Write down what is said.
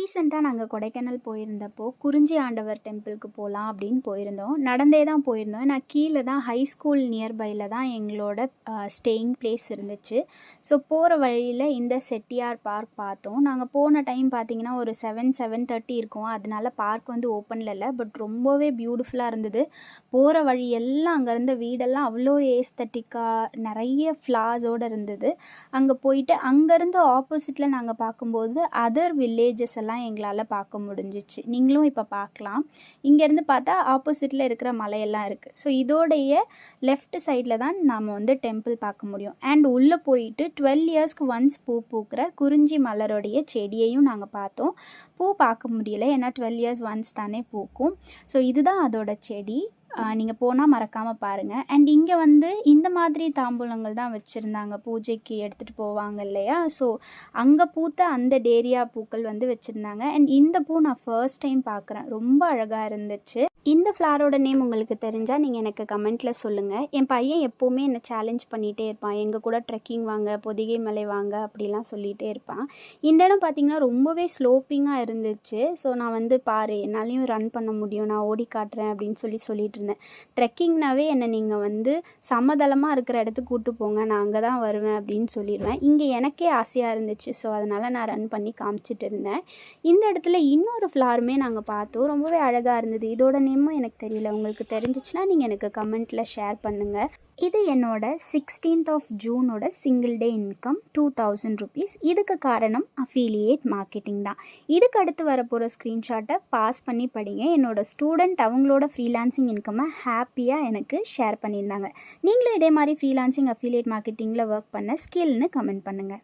ரீசெண்டாக நாங்கள் கொடைக்கானல் போயிருந்தப்போ குறிஞ்சி ஆண்டவர் டெம்பிளுக்கு போகலாம் அப்படின்னு போயிருந்தோம். நடந்தே தான் போயிருந்தோம். நான் கீழே தான் ஹை ஸ்கூல் நியர்பையில் தான் எங்களோட ஸ்டேயிங் பிளேஸ் இருந்துச்சு. ஸோ போகிற வழியில் இந்த செட்டியார் பார்க் பார்த்தோம். நாங்கள் போன டைம் பார்த்தீங்கன்னா ஒரு 7:30 இருக்கும். அதனால பார்க் வந்து ஓப்பனில் இல்லை. பட் ரொம்பவே பியூட்டிஃபுல்லாக இருந்தது. போகிற வழி எல்லாம் அங்கே இருந்த வீடெல்லாம் அவ்வளோ ஏஸ்தட்டிக்காக நிறைய ஃப்ளார்ஸோடு இருந்தது. அங்கே போயிட்டு அங்கேருந்து ஆப்போசிட்டில் நாங்கள் பார்க்கும்போது அதர் வில்லேஜஸ் எல்லாம் எங்களால் பார்க்க முடிஞ்சிச்சு. நீங்களும் இப்போ பார்க்கலாம். இங்கேருந்து பார்த்தா ஆப்போசிட்டில் இருக்கிற மலையெல்லாம் இருக்குது. ஸோ இதோடைய லெஃப்ட் சைடில் தான் நாம் வந்து டெம்பிள் பார்க்க முடியும். அண்ட் உள்ளே போயிட்டு 12 இயர்ஸ்க்கு ஒன்ஸ் பூ பூக்கிற குறிஞ்சி மலருடைய செடியையும் நாங்கள் பார்த்தோம். பூ பார்க்க முடியல, ஏன்னா 12 இயர்ஸ் ஒன்ஸ் தானே பூக்கும். ஸோ இதுதான் அதோட செடி. நீங்கள் போனால் மறக்காமல் பாருங்கள். அண்ட் இங்கே வந்து இந்த மாதிரி தாம்பூலங்கள் தான் வச்சுருந்தாங்க. பூஜைக்கு எடுத்துகிட்டு போவாங்க இல்லையா? ஸோ அங்கே பூத்த அந்த டேரியா பூக்கள் வந்து வச்சுருந்தாங்க. அண்ட் இந்த பூ நான் ஃபர்ஸ்ட் டைம் பார்க்குறேன். ரொம்ப அழகாக இருந்துச்சு. இந்த ஃப்ளாரோட நேம் உங்களுக்கு தெரிஞ்சால் நீங்கள் எனக்கு கமெண்ட்டில் சொல்லுங்கள். என் பையன் எப்போவுமே என்னை சேலஞ்ச் பண்ணிகிட்டே இருப்பான். எங்கள் கூட ட்ரெக்கிங் வாங்க, பொதிகை மலை வாங்க அப்படிலாம் சொல்லிகிட்டே இருப்பான். இந்த இடம் பார்த்திங்கன்னா ரொம்பவே ஸ்லோப்பிங்காக இருந்துச்சு. ஸோ நான் வந்து பாரு, என்னாலையும் ரன் பண்ண முடியும், நான் ஓடி காட்டுறேன் அப்படின்னு சொல்லிட்டு இருந்தேன். ட்ரெக்கிங்னாவே என்னை நீங்கள் வந்து சமதளமாக இருக்கிற இடத்துக்கு கூப்பிட்டு போங்க, நான் அங்கே தான் வருவேன் அப்படின்னு சொல்லிடுவேன். இங்கே எனக்கே ஆசையாக இருந்துச்சு. ஸோ அதனால் நான் ரன் பண்ணி காமிச்சிட்டு இருந்தேன். இந்த இடத்துல இன்னொரு ஃப்ளாருமே நாங்கள் பார்த்தோம். ரொம்பவே அழகாக இருந்தது. இதோட நேமும் எனக்கு தெரியல. உங்களுக்கு தெரிஞ்சிச்சுன்னா நீங்கள் எனக்கு கமெண்ட்டில் ஷேர் பண்ணுங்கள். இது என்னோட 16th of Juneோட சிங்கிள் டே இன்கம் 2000 rupees. இதுக்கு காரணம் அஃபிலியேட் மார்க்கெட்டிங் தான். இதுக்கு அடுத்து வரப்போகிற ஸ்க்ரீன்ஷாட்டை பாஸ் பண்ணி படிங்க. என்னோட ஸ்டூடெண்ட் அவங்களோட ஃப்ரீலான்சிங் இன்கம்மை ஹாப்பியாக எனக்கு ஷேர் பண்ணியிருந்தாங்க. நீங்களும் இதே மாதிரி ஃப்ரீலான்சிங் அஃபிலியேட் மார்க்கெட்டிங்கில் ஒர்க் பண்ண ஸ்கில்னு கமெண்ட் பண்ணுங்கள்.